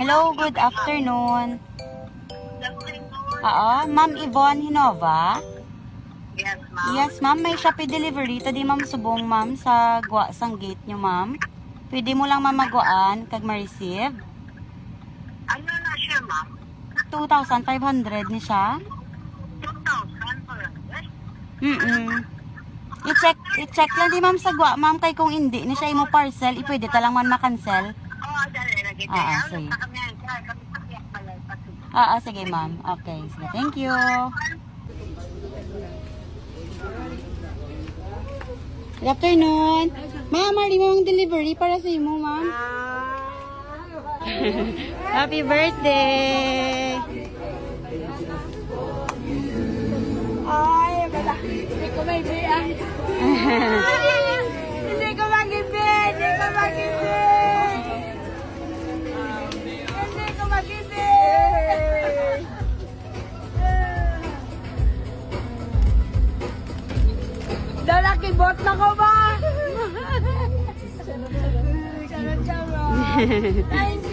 Hello, good afternoon. Oo, Ma'am Yvonne Hinova. Yes, ma'am. Yes, ma'am, may Shopee delivery. Tadi ma'am subong ma'am sa guwa sang gate nyo, ma'am. Pwede mo lang mamagwaan kag ma-receive. Ano na siya, ma'am? 2,500 ni siya. 2,000 for a I-check lang di ma'am sa guwa, ma'am, kay kung hindi ni siya imo parcel, pwede talang man ma-cancel. Oo, dali, lagi tayo. Ah, Ano sige. sa kami yan? Kami sa kiyak pala. Sige ma'am. Okay, sige. Thank you. Good afternoon. Ma'am, mali mo ang delivery para sa imo, ma'am. Happy birthday! Ay, bala. Hindi ko may biyan. Hindi ko mag-ibig. Hindi ko mag-ibig. Hindi ko mag-ibig. Dalaki-bot na ko ba? Charot-charot. Thank